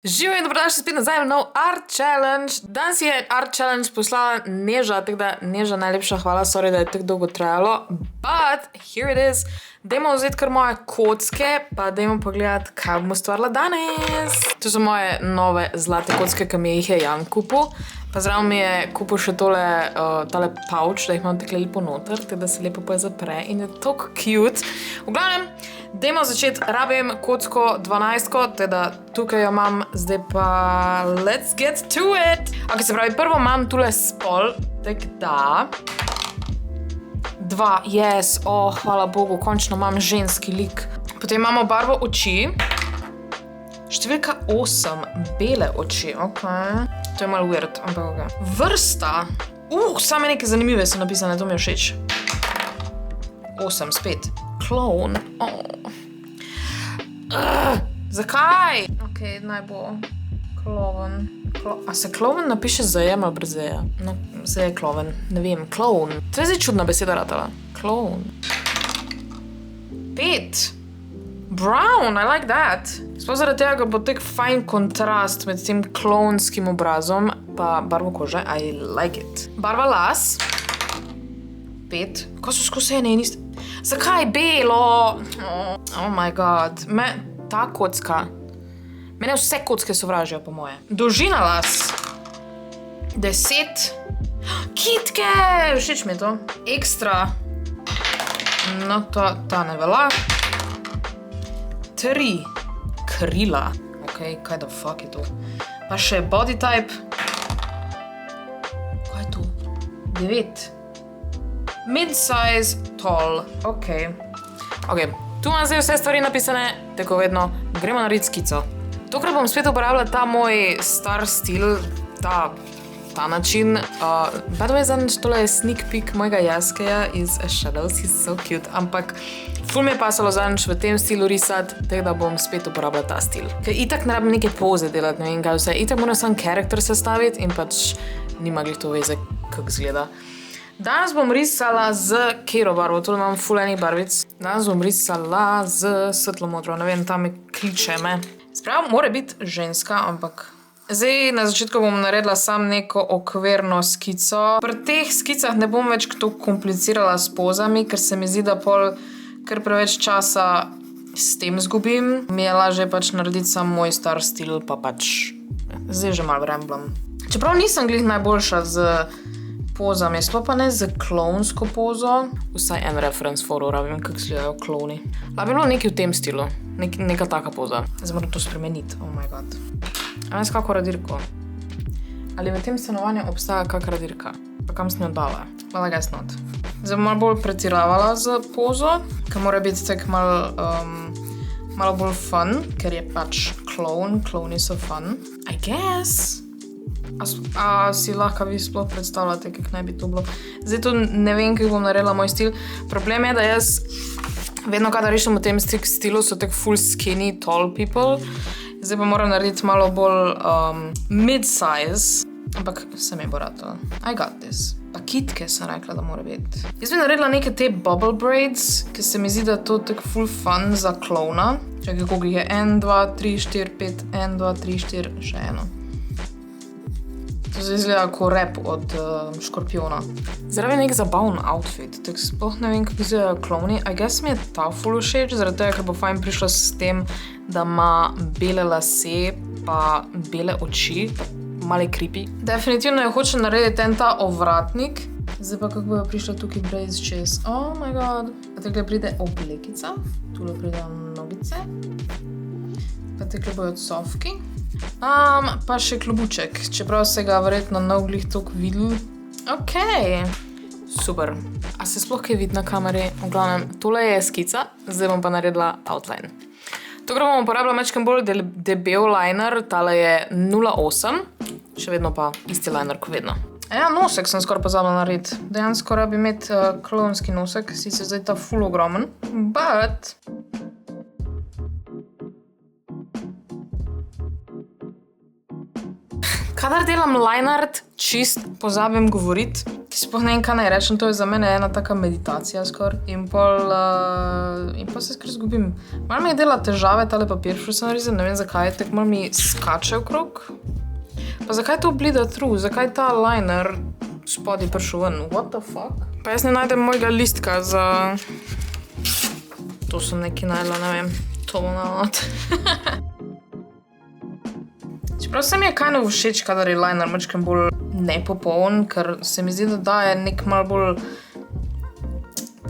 Živijo in dobrodošli spet nazaj v nov Art Challenge. Danes je Art Challenge poslala Neža, tako da Neža najlepša hvala, sorry, da je tako dolgo trajalo. But here it is. Dajmo vzeti kar moje kocke, pa dajmo pogledati, kaj bomo stvarila danes. To so moje nove zlate kocke, ki mi jih je Jan kupil. Pa zraven mi je kupil še tale pouch, da jih imam tako lepo noter, tako da se lepo pa zapre in je tako cute. V glavnem, dajmo začeti, rabim kocko 12-ko, teda tukaj jo imam, zdaj pa let's get to it. Ok, se pravi, prvo imam tule spol, tako da. 2, yes, hvala Bogu, končno imam ženski lik. Potem imamo barvo oči. Številka 8, bele oči, ok. To je malo weird, ampak ok. Vrsta. Same neke zanimive so napisane, to mi je všeč. 8, spet. Clown. Zakaj? Ok, naj bo. Clown. A se clown napiše z jem ali brez zeja? No, se je clown. Ne vem, clown. To je zdaj čudna beseda ratala. Clown. 5. Brown, I like that. Sploh zaradi tega, bo tak fajn kontrast med tem klonskim obrazom pa barvo kože. I like it. Barva las. 5. Ko so skozi ene in iste? Zakaj belo? Oh my god. Ta kocka. Mene vse kocke sovražijo, po moje. Dolžina las. 10. Kitke! Všeč mi je to. Ekstra. No, ta ne velja. 3. Krila. Ok, kaj the fuck je to? Pa še body type. Kaj je to? 9. Mid-size, tall. Ok. Ok, tu imam zdaj vse stvari napisane, tako vedno. Gremo narediti skico. Tokrat bom spet uporabljala ta moj star stil, ta način. By the way, zadnjič tole je sneak peek mojega Jaskeja iz Shadows, he's so cute, ampak ful mi je pasalo zadnjič v tem stilu risati, tako da bom spet uporabljala ta stil. Ker itak ne rabim neke poze delati, ne vem kaj vse, itak moram sam karakter sestaviti in pač nima glih to veze, kako izgleda. Danes bom risala z kero barvo, tole imam ful enih barvic. Danes bom risala z svetlo modro, ne vem, tam me kliče me. Sprav, mora biti ženska, ampak zdaj na začetku bom naredila sam neko okvirno skico. Pri teh skicah ne bom več tako komplicirala s pozami, ker se mi zdi, da pol kar preveč časa s tem zgubim. Mi je lažje pač narediti sam moj star stil, pa pač zdaj že malo ramblam. Čeprav nisem glih najboljša z pozami, sploh pa ne z klonsko pozo. Vsaj en reference foru rabim, kako izgledajo kloni. Pa bilo nekaj v tem stilu, neka taka poza. Zdaj moram to spremeniti, oh my god. A vem s kako radirko. Ali v tem stanovanju obstaja kak radirka? Pa kam sem jo dala? Well, I guess not. Zdaj bom malo bolj pretiravala z pozo, ker mora biti tak malo bolj fun, ker je pač klon, kloni so fun. I guess. A si lahko vi sploh predstavljate, kako naj bi to bilo? Zdaj to ne vem, kako bom naredila moj stil. Problem je, da jaz vedno, kada rišem v tem stilu, so tak full skinny, tall people. Zdaj pa moram narediti malo bolj mid-size, ampak se mi bo ratalo. I got this. Pa kitke sem rekla, da mora biti. Jaz bi naredila neke te bubble braids, ki se mi zdi, da to tak full fun za klona. Čakaj, koliko je? 1, 2, 3, 4, 5, 1, 2, 3, 4, še eno. To se izgleda kot rap od škorpiona. Zraven je nek zabaven outfit, tako sploh ne vem, kako izgledajo kloni. I guess mi je ta ful všeč, zaradi tega, ker bo fajn prišlo s tem, da ima bele lase, pa bele oči, pa mali creepy. Definitivno je hoče narediti ta ovratnik. Zdaj pa kako bojo prišla tukaj brez čez. Oh my god. Pa tukaj pride oblekica, tule pride nogice, pa tukaj bojo cofki. Pa še klobuček, čeprav se ga verjetno novglih toliko videl. Ok, super. A se sploh kaj vidi na kameri? V glavnem, tole je skica, zdaj bom pa naredila outline. Tokrat bom uporabila mečkem bolj debel liner, tale je 0,8, še vedno pa isti liner kot vedno. Ja, nosek sem skoraj pozabila narediti. Dejansko rabi imeti klonski nosek, si se zdaj ta ful ogromen, but kadar delam line art, čist pozabim govoriti, Sploh ne vem, kaj naj rečem, to je za mene ena taka meditacija skoraj. In pol se skoraj zgubim. Malo mi je dela težave tale papir, što sem narisal, ne vem zakaj, tako malo mi skače okrog. Pa zakaj to bleed through, zakaj ta liner spodaj prišel ven, what the fuck? Pa jaz ne najdem mojega listka za... To sem nekaj najdela, ne vem, to bo navod. Čeprav se mi je kind of všeč, kadar je liner mačkem bolj nepopoln, ker se mi zdi, da daje nek malo bolj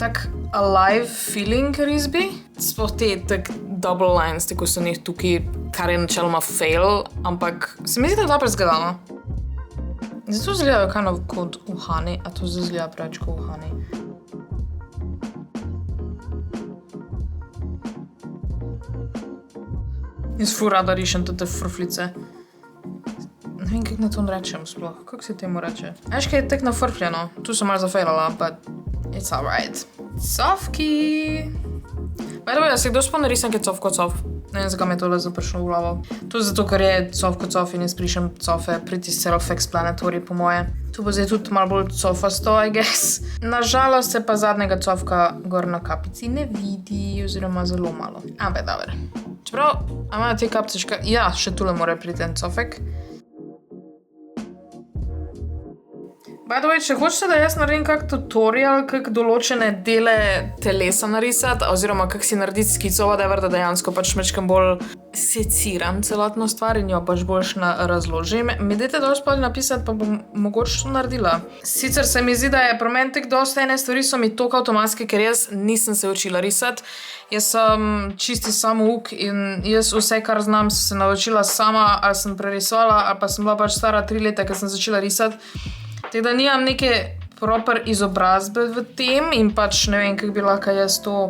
tak alive feeling risbi. Sploh te tak double lines, tako so njih tukaj, kar je načeloma fail, ampak se mi zdi, da je dobro izgledano. Zato izgledajo kind of kot uhani, a to zdaj izgleda preveč kot uhani. Jaz ful rada rišem te frflice. Ne vem, kako na to rečem sploh. Kako se temu reče? Veš, kaj je tek nafrfljeno. Tu sem malo zafejlala, but it's alright. Cofki! By the way, se kdo spomni risanke cofko cof? Ne vem, zakaj mi je tole zapršlo v glavo. To je zato, ker je cofko cof in jaz prišem cofe pretty self-explanatory po moje. Tu bo zdaj tudi malo bolj cofasto, I guess. Nažalost se pa zadnjega cofka gor na kapici ne vidi, oziroma zelo malo. Ampak dober. Čeprav, a imajo te kapce ja, še tule mora priti en cofek. By the way, če hočete, da jaz naredim kak tutorial, kak določene dele telesa narisati, oziroma kak si narediti skico, whatever, da dejansko pač mečkam bolj seciram celotno stvar in jo pač boljš razložim, mi dajte dol spodaj napisati, pa bom mogoče to naredila. Sicer se mi zdi, da je pri meni tek dosti ene stvari so mi toliko avtomatske, ker jaz nisem se učila risati. Jaz sem čisti samouk in jaz vse, kar znam, sem se naučila sama, ali sem prerisovala, ali pa sem bila pač stara 3 leta, ker sem začela risati. Tako da nimam neke proper izobrazbe v tem in pač ne vem, kako bi lahko jaz to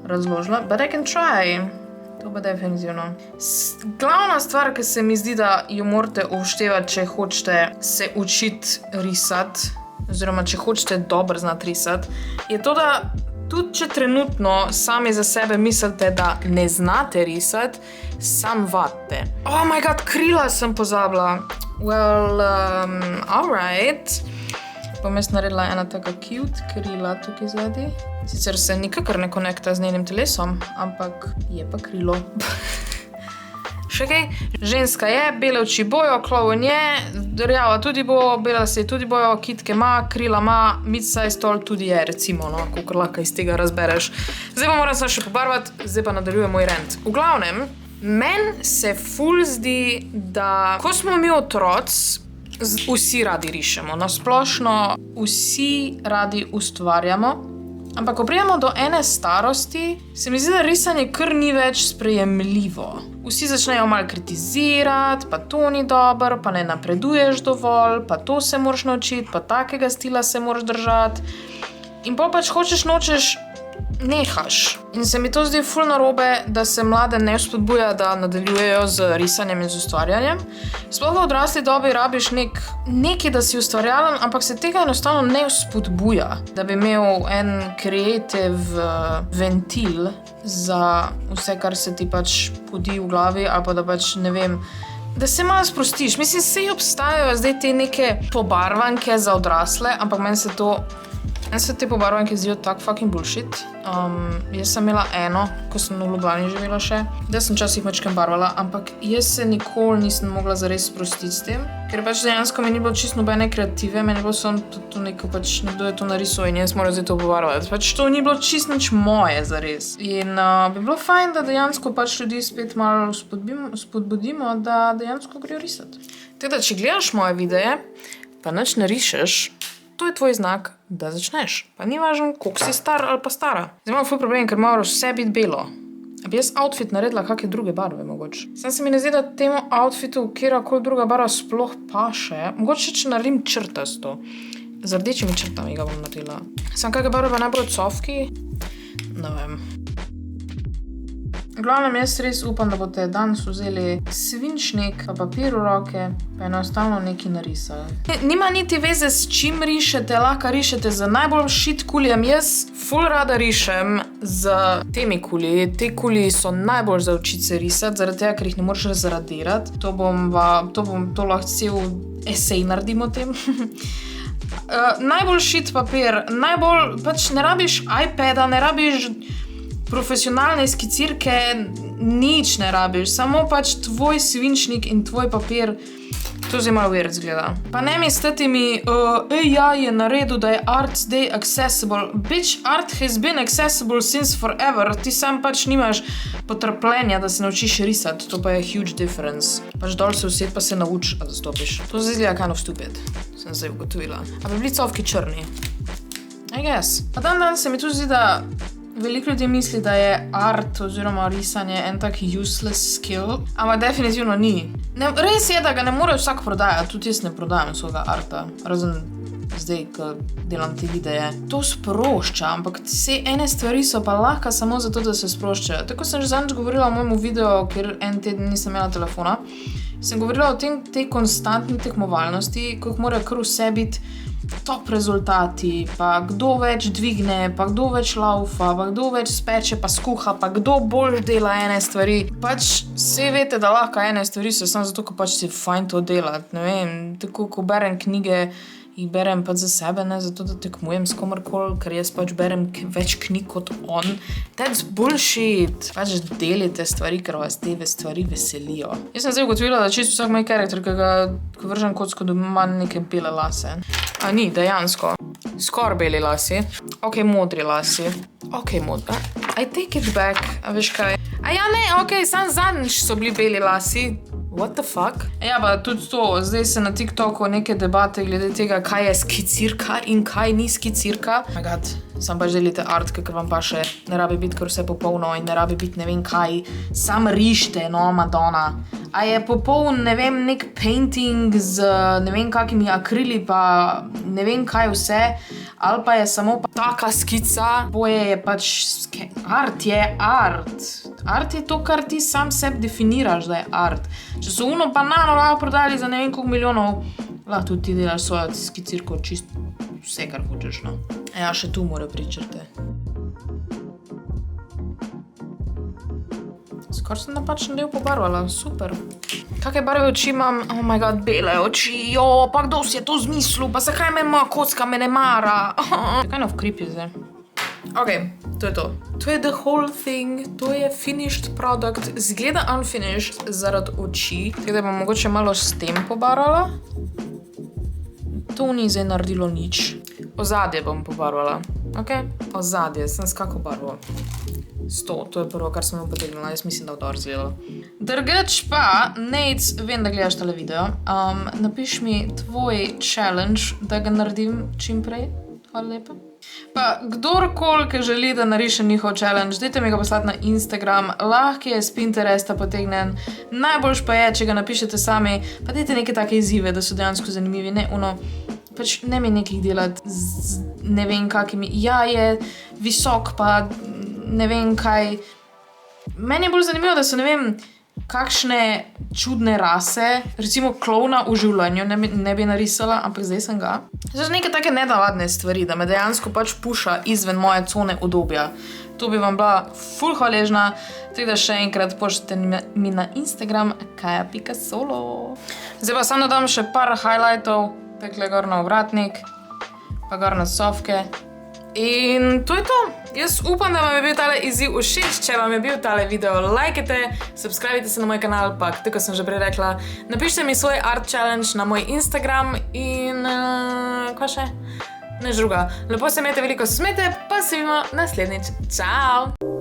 razložila. But I can try. To bo definitivno. Glavna stvar, ki se mi zdi, da jo morate upoštevati, če hočete se učiti risati, oziroma če hočete dobro znati risati, je to, da tudi če trenutno sami za sebe mislite, da ne znate risati, sam vadite. Oh my god, krila sem pozabila. Well, alright. Bom jaz naredila ena taka cute krila tukaj zadaj. Sicer se nikakor ne konekta z njenim telesom, ampak je pa krilo. Še kaj? Ženska je, bele oči bojo, klovn je, rjava tudi bo, bela se tudi bojo, kitke ima, krila ima, mid-size tall tudi je, recimo, no, kakor lahko iz tega razbereš. Zdaj pa moram se še pobarvati, zdaj pa nadaljujem moj rant. V glavnem, meni se ful zdi, da ko smo mi otroci, vsi radi rišemo. Na splošno vsi radi ustvarjamo, ampak ko pridemo do ene starosti, se mi zdi, da risanje kar ni več sprejemljivo. Vsi začnejo malo kritizirati, pa to ni dobro, pa ne napreduješ dovolj, pa to se moraš naučiti, pa takega stila se moraš držati. In pol pač hočeš, nočeš, nehaš. In se mi to zdi ful narobe, da se mlade ne spodbuja, da nadaljujejo z risanjem in z ustvarjanjem. Sploh v odrasli dobi rabiš nekaj, da si ustvarjalen, ampak se tega enostavno ne spodbuja. Da bi imel en creative ventil za vse, kar se ti pač podi v glavi, ali pa da pač, ne vem, da se malo sprostiš. Mislim, saj obstajajo zdaj te neke pobarvanke za odrasle, ampak meni se te pobarvanke zdijo tak fucking bullshit. Jaz sem imela eno, ko sem v Ljubljani živela še, da sem časih mačkem barvala, ampak jaz se nikoli nisem mogla zares sprostiti s tem, ker pač dejansko mi ni bilo čisto nobene kreative, meni je bilo samo to neko pač nekdo je to narisal in jaz moram zdaj to pobarvati. Pač to ni bilo čisto nič moje zares. In bi bilo fajn, da dejansko pač ljudi spet malo spodbudimo, da dejansko grejo risati. Teda, če gledaš moje videe, pa nič ne rišeš, to je tvoj znak, da začneš. Pa ni važno, koliko si star ali pa stara. Zdaj imam ful problem, ker moraš vse biti belo. A bi jaz outfit naredila kakšne druge barve mogoče. Sam se mi ne zdi, da temu outfitu kjerkoli druga barva sploh paše. Mogoče če naredim črtasto. Z rdečimi črtami ga bom naredila. Sam kakšne barve pa najbolj cofki? Ne vem. V glavnem, jaz res upam, da boste danes vzeli svinčnik, pa papir v roke, pa enostavno nekaj narisali. Nima niti veze, s čim rišete, lahko rišete z najbolj shit kuljem. Jaz ful rada rišem z temi kulji. Te kulji so najbolj za učiti se risati, zaradi tega, ker jih ne moreš razradirati. To lahko cel esej naredim o tem. najbolj shit papir, najbolj, pač ne rabiš iPada, ne rabiš profesionalne skicirke, nič ne rabiš, samo pač tvoj svinčnik in tvoj papir. To zdaj malo weird zgleda. Pa ne mi s temi, AI je naredil, da je art zdaj accessible. Bitch, art has been accessible since forever. Ti sam pač nimaš potrpljenja, da se naučiš risati. To pa je huge difference. Pač dol se used, pa se nauč, a zastopiš. To zdaj zgleda kind of stupid. Sem zdaj ugotovila. A bi bili cofki črni? I guess. Pa dan se mi tu zdi, da veliko ljudi misli, da je art oziroma risanje en tak useless skill, ampak definitivno ni. Res je, da ga ne more vsak prodajati, tudi jaz ne prodajam svojega arta, razen zdaj, ko delam te videe. To sprošča, ampak vse ene stvari so pa lahko samo zato, da se sproščajo. Tako sem že zadnjič govorila o mojemu videu, kjer en teden nisem imela telefona, sem govorila o tej konstantni tekmovalnosti, ko mora kar vse biti top rezultati, pa kdo več dvigne, pa kdo več laufa, pa kdo več speče, pa skuha, pa kdo bolj dela ene stvari. Pač vse veste, da lahko ene stvari so samo zato, ko pač si fajn to delati. Ne vem, tako ko berem knjige, jih berem pač za sebe, ne zato, da tekmujem s komorkoli, ker jaz pač berem več knjig kot on. That's bullshit. Pač delite stvari, ker vas te stvari veselijo. Jaz sem zdaj ugotovila, da čisto vsak moj karakter, ko vržem kocko, da ima neke bele lase. A ni, dejansko. Skor beli lasi. Ok, modri lasi. Ok, modri. I take it back. A veš kaj? A ja, ne, ok, sam zadnjič so bili beli lasi. What the fuck? Ja, pa tudi to, zdaj se na TikToku neke debate glede tega, kaj je skicirka in kaj ni skicirka. Oh my god, sam pač delite art, ker vam pa še ne rabi biti kar vse popolno in ne rabi biti ne vem kaj. Sam rište, no, Madonna. A je popoln, ne vem, nek painting z ne vem kakimi akrili pa ne vem kaj vse, ali pa je samo pa taka skica. Boje je pač, art je art. Art je to, kar ti sam sebi definiraš, da je art. Če so uno banano lahko prodali za ne vem koliko milijonov, lahko tudi ti delaš svojo skicirko čisto vse, kar hočeš, no. Ja, še tu mora pričrte. Skor sem napačen del pobarvala, super. Kakaj barve oči imam? Oh my god, bele oči, jo, pa kdo si je to zmislil, pa zakaj me moja kocka me ne mara? Kind of creepy zdaj. Ok, to je to. To je the whole thing, to je finished product. Zgleda unfinished zaradi oči, tako da bom mogoče malo s tem pobarvala. To ni zdaj naredilo nič. Ozadje bom pobarvala, ok? Ozadje, sem s kako barvo? 100, to je prvo, kar sem jo potegnila, jaz mislim, da v dobro zgledalo. Drugač pa, Nate, vem, da gledaš tale video, napiš mi tvoj challenge, da ga naredim čim prej. Hvala lepa. Pa kdorkoli, ki želi, da narišem njihov challenge, dajte mi ga poslati na Instagram, lahko je s Pinteresta potegnen, najboljš pa je, če ga napišete sami, pa dajte neke take izzive, da so dejansko zanimivi, ne ono, pač ne mi nekih delati z ne vem kakimi, ja je visok pa ne vem kaj. Meni je bolj zanimivo, da so ne vem kakšne čudne rase, recimo klovna v življenju ne bi narisala, ampak zdaj sem ga. Zdaj so neke take nenavadne stvari, da me dejansko pač puša izven moje cone udobja. To bi vam bila ful hvaležna, tako da še enkrat pošljite mi na Instagram kaja.solo. Zdaj pa samo dodam še par highlightov, takle gor na ovratnik, pa gor na sofke. In to je to. Jaz upam, da vam je bil tale izziv všeč. Če vam je bil tale video, lajkajte, subscribite se na moj kanal, pa tako sem že prej rekla, napišite mi svoj art challenge na moj Instagram in kaj še? Nič druga. Lepo se imejte, veliko smete, pa se vidimo naslednjič. Čau!